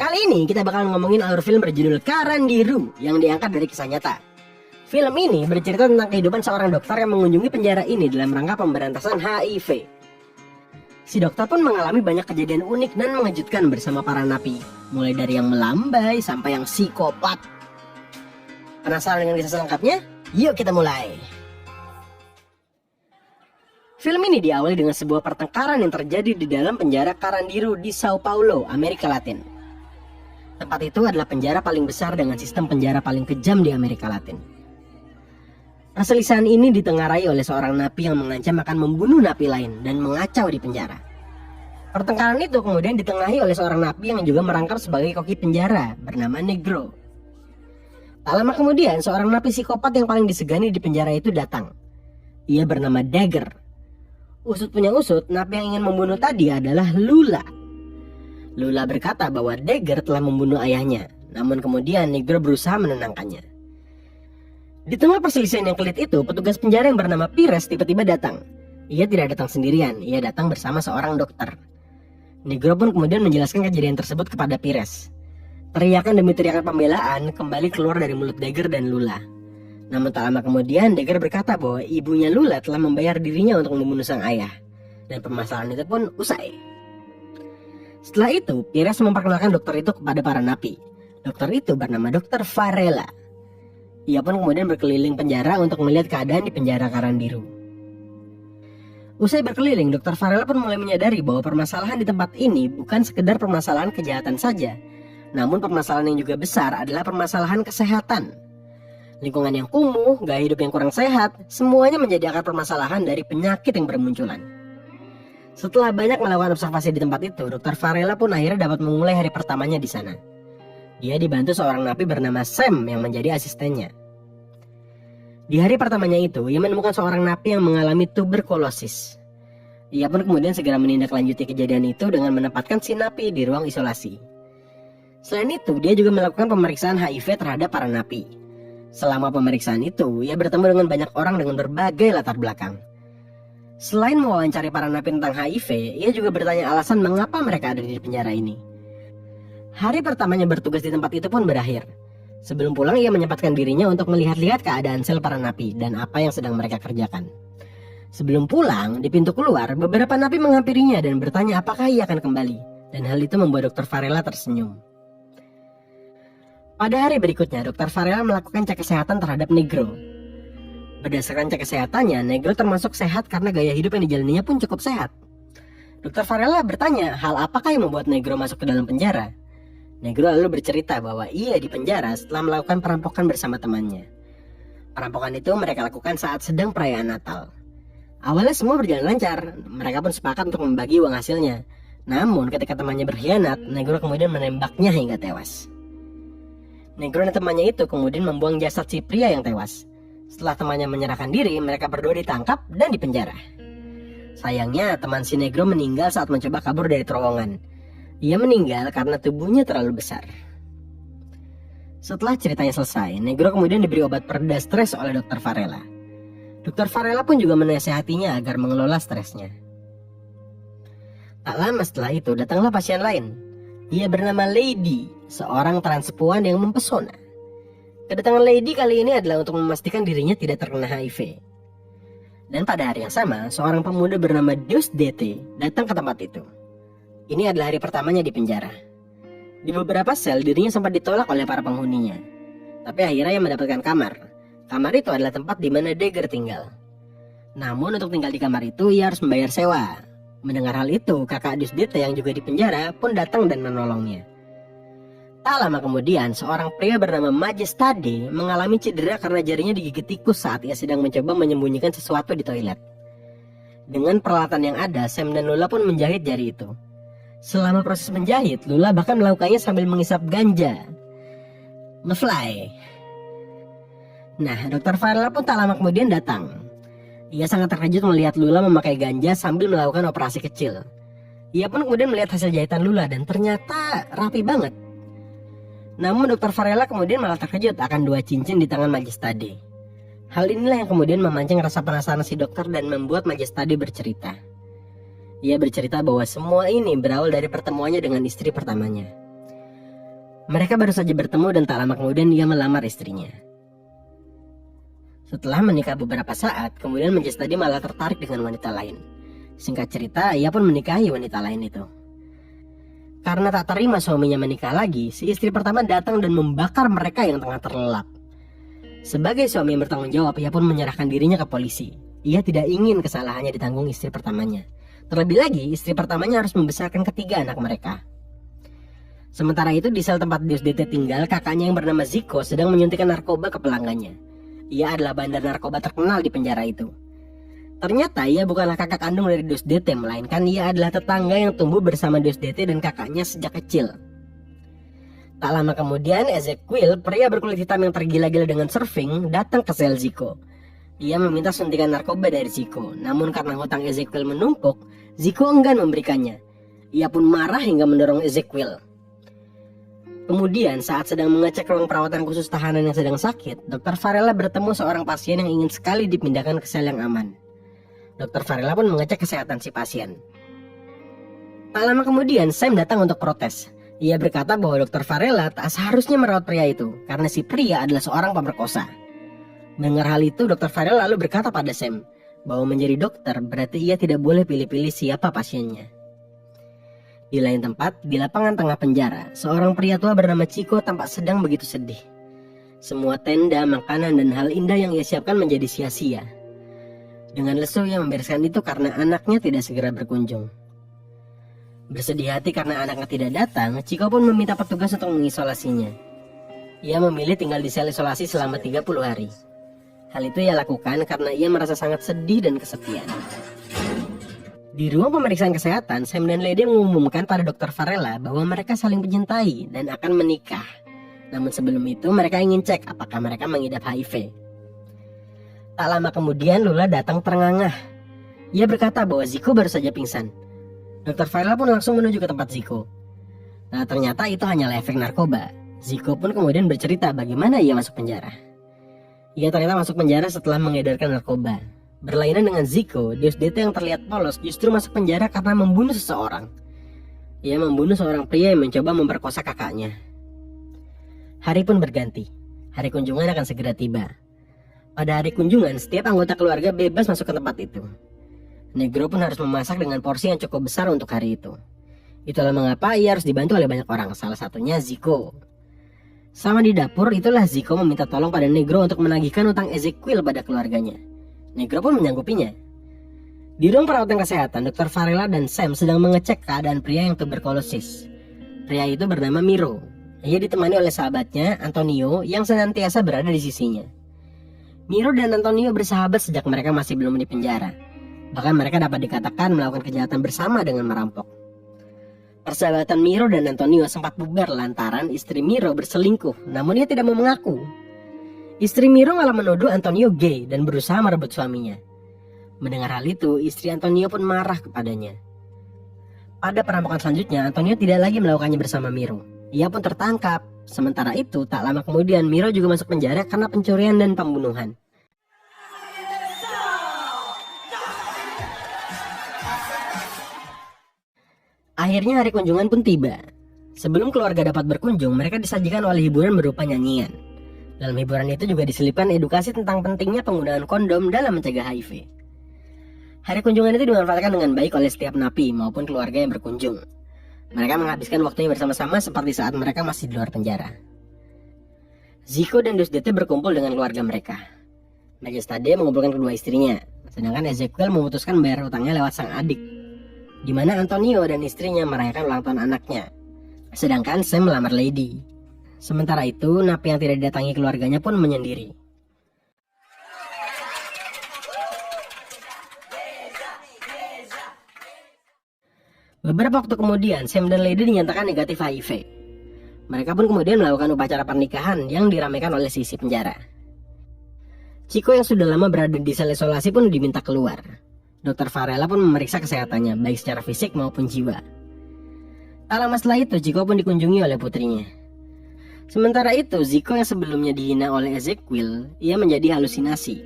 Kali ini kita bakal ngomongin alur film berjudul Karandiru yang diangkat dari kisah nyata. Film ini bercerita tentang kehidupan seorang dokter yang mengunjungi penjara ini dalam rangka pemberantasan HIV. Si dokter pun mengalami banyak kejadian unik dan mengejutkan bersama para napi, mulai dari yang melambai sampai yang psikopat. Penasaran dengan kisah selengkapnya? Yuk kita mulai. Film ini diawali dengan sebuah pertengkaran yang terjadi di dalam penjara Karandiru di Sao Paulo, Amerika Latin. Tempat itu adalah penjara paling besar dengan sistem penjara paling kejam di Amerika Latin. Perselisihan ini ditengarai oleh seorang napi yang mengancam akan membunuh napi lain dan mengacau di penjara. Pertengkaran itu kemudian ditengahi oleh seorang napi yang juga merangkap sebagai koki penjara bernama Negro. Tak lama kemudian seorang napi psikopat yang paling disegani di penjara itu datang. Ia bernama Dagger. Usut punya usut, napi yang ingin membunuh tadi adalah Lula. Lula berkata bahwa Dagger telah membunuh ayahnya, namun kemudian Negro berusaha menenangkannya. Di tengah perselisihan yang pelit itu, petugas penjara yang bernama Pires tiba-tiba datang. Ia tidak datang sendirian, ia datang bersama seorang dokter. Negro pun kemudian menjelaskan kejadian tersebut kepada Pires. Teriakan demi teriakan pembelaan kembali keluar dari mulut Dagger dan Lula. Namun tak lama kemudian Dagger berkata bahwa ibunya Lula telah membayar dirinya untuk membunuh sang ayah. Dan permasalahan itu pun usai. Setelah itu, Pires memperkenalkan dokter itu kepada para napi. Dokter itu bernama Dr. Varela. Ia pun kemudian berkeliling penjara untuk melihat keadaan di penjara Karandiru. Usai berkeliling, Dr. Varela pun mulai menyadari bahwa permasalahan di tempat ini bukan sekedar permasalahan kejahatan saja, namun permasalahan yang juga besar adalah permasalahan kesehatan. Lingkungan yang kumuh, gaya hidup yang kurang sehat, semuanya menjadi akar permasalahan dari penyakit yang bermunculan. Setelah banyak melakukan observasi di tempat itu, Dr. Varela pun akhirnya dapat memulai hari pertamanya di sana. Dia dibantu seorang napi bernama Sam yang menjadi asistennya. Di hari pertamanya itu, ia menemukan seorang napi yang mengalami tuberkulosis. Ia pun kemudian segera menindaklanjuti kejadian itu dengan menempatkan si napi di ruang isolasi. Selain itu, dia juga melakukan pemeriksaan HIV terhadap para napi. Selama pemeriksaan itu, ia bertemu dengan banyak orang dengan berbagai latar belakang. Selain mewawancari para napi tentang HIV, ia juga bertanya alasan mengapa mereka ada di penjara ini. Hari pertamanya bertugas di tempat itu pun berakhir. Sebelum pulang, ia menyempatkan dirinya untuk melihat-lihat keadaan sel para napi dan apa yang sedang mereka kerjakan. Sebelum pulang, di pintu keluar, beberapa napi menghampirinya dan bertanya apakah ia akan kembali. Dan hal itu membuat Dr. Varela tersenyum. Pada hari berikutnya, Dr. Varela melakukan cek kesehatan terhadap Negro. Berdasarkan cek kesehatannya, Negro termasuk sehat karena gaya hidup yang dijalaninya pun cukup sehat. Dr. Varela bertanya hal apakah yang membuat Negro masuk ke dalam penjara. Negro lalu bercerita bahwa ia di penjara setelah melakukan perampokan bersama temannya. Perampokan itu mereka lakukan saat sedang perayaan Natal. Awalnya semua berjalan lancar, mereka pun sepakat untuk membagi uang hasilnya. Namun ketika temannya berkhianat, Negro kemudian menembaknya hingga tewas. Negro dan temannya itu kemudian membuang jasad si pria yang tewas. Setelah temannya menyerahkan diri, mereka berdua ditangkap dan dipenjara. Sayangnya, teman si Negro meninggal saat mencoba kabur dari terowongan. Ia meninggal karena tubuhnya terlalu besar. Setelah ceritanya selesai, Negro kemudian diberi obat pereda stres oleh Dr. Varela. Dr. Varela pun juga menasihatinya agar mengelola stresnya. Tak lama setelah itu, datanglah pasien lain. Ia bernama Lady, seorang transpuan yang mempesona. Kedatangan Lady kali ini adalah untuk memastikan dirinya tidak terkena HIV. Dan pada hari yang sama, seorang pemuda bernama Deus DT datang ke tempat itu. Ini adalah hari pertamanya di penjara. Di beberapa sel, dirinya sempat ditolak oleh para penghuninya. Tapi akhirnya ia mendapatkan kamar. Kamar itu adalah tempat di mana Dagger tinggal. Namun untuk tinggal di kamar itu, ia harus membayar sewa. Mendengar hal itu, kakak Deus DT yang juga di penjara pun datang dan menolongnya. Tak lama kemudian, seorang pria bernama Majestade mengalami cedera karena jarinya digigit tikus saat ia sedang mencoba menyembunyikan sesuatu di toilet. Dengan peralatan yang ada, Sam dan Lula pun menjahit jari itu. Selama proses menjahit, Lula bahkan melakukannya sambil mengisap ganja. Ngefly. Nah, Dr. Varela pun tak lama kemudian datang. Ia sangat terkejut melihat Lula memakai ganja sambil melakukan operasi kecil. Ia pun kemudian melihat hasil jahitan Lula dan ternyata rapi banget. Namun Dr. Varela kemudian malah terkejut akan 2 cincin di tangan Majestade. Hal inilah yang kemudian memancing rasa penasaran si dokter dan membuat Majestade bercerita. Ia bercerita bahwa semua ini berawal dari pertemuannya dengan istri pertamanya. Mereka baru saja bertemu dan tak lama kemudian ia melamar istrinya. Setelah menikah beberapa saat, kemudian Majestade malah tertarik dengan wanita lain. Singkat cerita, ia pun menikahi wanita lain itu. Karena tak terima suaminya menikah lagi, si istri pertama datang dan membakar mereka yang tengah terlelap. Sebagai suami yang bertanggung jawab, ia pun menyerahkan dirinya ke polisi. Ia tidak ingin kesalahannya ditanggung istri pertamanya. Terlebih lagi, istri pertamanya harus membesarkan ketiga anak mereka. Sementara itu di sel tempat Deus DT tinggal, kakaknya yang bernama Zico sedang menyuntikkan narkoba ke pelanggannya. Ia adalah bandar narkoba terkenal di penjara itu. Ternyata ia bukanlah kakak kandung dari Deus DT, melainkan ia adalah tetangga yang tumbuh bersama Deus DT dan kakaknya sejak kecil. Tak lama kemudian, Ezequiel, pria berkulit hitam yang tergila-gila dengan surfing, datang ke sel Zico. Ia meminta suntikan narkoba dari Zico, namun karena hutang Ezequiel menumpuk, Zico enggan memberikannya. Ia pun marah hingga mendorong Ezequiel. Kemudian saat sedang mengecek ruang perawatan khusus tahanan yang sedang sakit, Dr. Varela bertemu seorang pasien yang ingin sekali dipindahkan ke sel yang aman. Dr. Varela pun mengecek kesehatan si pasien. Tak lama kemudian Sam datang untuk protes. Ia berkata bahwa Dr. Varela tak seharusnya merawat pria itu karena si pria adalah seorang pemerkosa. Mendengar hal itu, Dr. Varela lalu berkata pada Sam bahwa menjadi dokter berarti ia tidak boleh pilih-pilih siapa pasiennya. Di lain tempat, di lapangan tengah penjara, seorang pria tua bernama Chico tampak sedang begitu sedih. Semua tenda, makanan, dan hal indah yang ia siapkan menjadi sia-sia. Dengan lesu ia membereskan itu karena anaknya tidak segera berkunjung. Bersedih hati karena anaknya tidak datang, Chico pun meminta petugas untuk mengisolasinya. Ia memilih tinggal di sel isolasi selama 30 hari. Hal itu ia lakukan karena ia merasa sangat sedih dan kesepian. Di ruang pemeriksaan kesehatan, Sam dan Lady mengumumkan pada Dr. Varela bahwa mereka saling mencintai dan akan menikah. Namun sebelum itu mereka ingin cek apakah mereka mengidap HIV. Tak lama kemudian Lula datang terengah-engah. Ia berkata bahwa Zico baru saja pingsan. Dr. Varela pun langsung menuju ke tempat Zico. Nah, ternyata itu hanyalah efek narkoba. Zico pun kemudian bercerita bagaimana ia masuk penjara. Ia ternyata masuk penjara setelah mengedarkan narkoba. Berlainan dengan Zico, Deus DT yang terlihat polos justru masuk penjara karena membunuh seseorang. Ia membunuh seorang pria yang mencoba memperkosa kakaknya. Hari pun berganti. Hari kunjungan akan segera tiba. Pada hari kunjungan, setiap anggota keluarga bebas masuk ke tempat itu. Negro pun harus memasak dengan porsi yang cukup besar untuk hari itu. Itulah mengapa ia harus dibantu oleh banyak orang, salah satunya Zico. Sama di dapur, itulah Zico meminta tolong pada Negro untuk menagihkan utang Ezequiel pada keluarganya. Negro pun menyanggupinya. Di ruang perawatan kesehatan, Dr. Varela dan Sam sedang mengecek keadaan pria yang tuberkulosis. Pria itu bernama Miro. Ia ditemani oleh sahabatnya, Antonio, yang senantiasa berada di sisinya. Miro dan Antonio bersahabat sejak mereka masih belum di penjara. Bahkan mereka dapat dikatakan melakukan kejahatan bersama dengan merampok. Persahabatan Miro dan Antonio sempat bubar lantaran istri Miro berselingkuh, namun ia tidak mau mengaku. Istri Miro malah menuduh Antonio gay dan berusaha merebut suaminya. Mendengar hal itu, istri Antonio pun marah kepadanya. Pada perampokan selanjutnya, Antonio tidak lagi melakukannya bersama Miro. Ia pun tertangkap. Sementara itu, tak lama kemudian Miro juga masuk penjara karena pencurian dan pembunuhan. Akhirnya hari kunjungan pun tiba. Sebelum keluarga dapat berkunjung, mereka disajikan oleh hiburan berupa nyanyian. Dalam hiburan itu juga diselipkan edukasi tentang pentingnya penggunaan kondom dalam mencegah HIV. Hari kunjungan itu dimanfaatkan dengan baik oleh setiap napi maupun keluarga yang berkunjung. Mereka menghabiskan waktunya bersama-sama seperti saat mereka masih di luar penjara. Zico dan Deus DT berkumpul dengan keluarga mereka. Majestade mengumpulkan kedua istrinya, sedangkan Ezequiel memutuskan bayar utangnya lewat sang adik, di mana Antonio dan istrinya merayakan ulang tahun anaknya, sedangkan Sam melamar Lady. Sementara itu, napi yang tidak didatangi keluarganya pun menyendiri. Beberapa waktu kemudian, Sam dan Lady dinyatakan negatif HIV. Mereka pun kemudian melakukan upacara pernikahan yang diramaikan oleh sisi penjara. Chico yang sudah lama berada di sel isolasi pun diminta keluar. Dr. Varela pun memeriksa kesehatannya, baik secara fisik maupun jiwa. Tak lama setelah itu, Chico pun dikunjungi oleh putrinya. Sementara itu, Zico yang sebelumnya dihina oleh Ezequiel, ia menjadi halusinasi.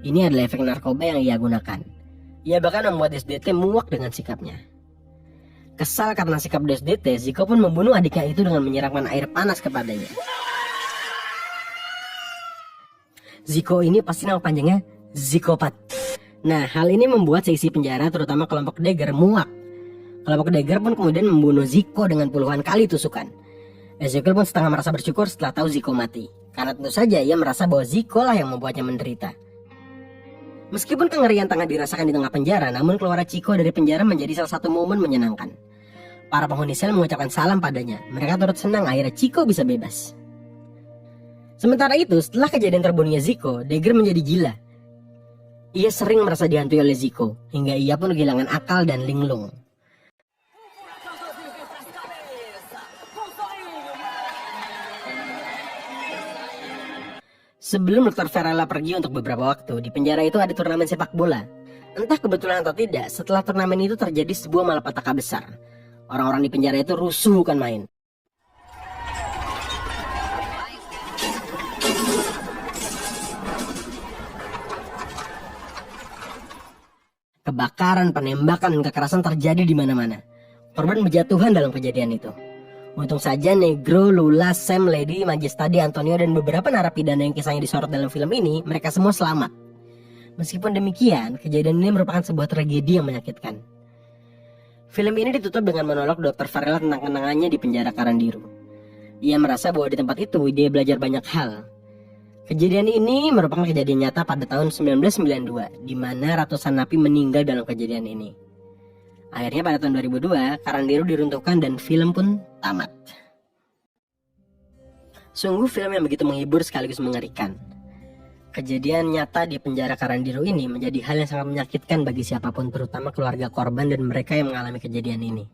Ini adalah efek narkoba yang ia gunakan. Ia bahkan membuat SDT muak dengan sikapnya. Kesal karena sikap DSDT, Ziko pun membunuh adiknya itu dengan menyiramkan air panas kepadanya. Ziko ini pasti nama panjangnya Zikopat. Nah, hal ini membuat seisi penjara terutama kelompok Dagger muak. Kelompok Dagger pun kemudian membunuh Ziko dengan puluhan kali tusukan. Ezekiel pun setengah merasa bersyukur setelah tahu Ziko mati, karena tentu saja ia merasa bahwa Ziko lah yang membuatnya menderita. Meskipun kengerian tengah dirasakan di tengah penjara, namun keluar Chico dari penjara menjadi salah satu momen menyenangkan. Para penghuni sel mengucapkan salam padanya. Mereka turut senang akhirnya Chico bisa bebas. Sementara itu, setelah kejadian terbunuhnya Ziko, Dagger menjadi gila. Ia sering merasa dihantui oleh Ziko, hingga ia pun kehilangan akal dan linglung. Sebelum Dr. Varela pergi untuk beberapa waktu, di penjara itu ada turnamen sepak bola. Entah kebetulan atau tidak, setelah turnamen itu terjadi sebuah malapetaka besar. Orang-orang di penjara itu rusuh bukan main. Kebakaran, penembakan, dan kekerasan terjadi di mana-mana. Korban berjatuhan dalam kejadian itu. Untung saja Negro, Lula, Sam, Lady, Majestadi, Antonio, dan beberapa narapidana yang kisahnya disorot dalam film ini, mereka semua selamat. Meskipun demikian, kejadian ini merupakan sebuah tragedi yang menyakitkan. Film ini ditutup dengan monolog Dr. Varela tentang kenangannya di penjara Carandiru. Ia merasa bahwa di tempat itu dia belajar banyak hal. Kejadian ini merupakan kejadian nyata pada tahun 1992, di mana ratusan napi meninggal dalam kejadian ini. Akhirnya pada tahun 2002, Carandiru diruntuhkan dan film pun tamat. Sungguh film yang begitu menghibur sekaligus mengerikan. Kejadian nyata di penjara Carandiru ini menjadi hal yang sangat menyakitkan bagi siapapun, terutama keluarga korban dan mereka yang mengalami kejadian ini.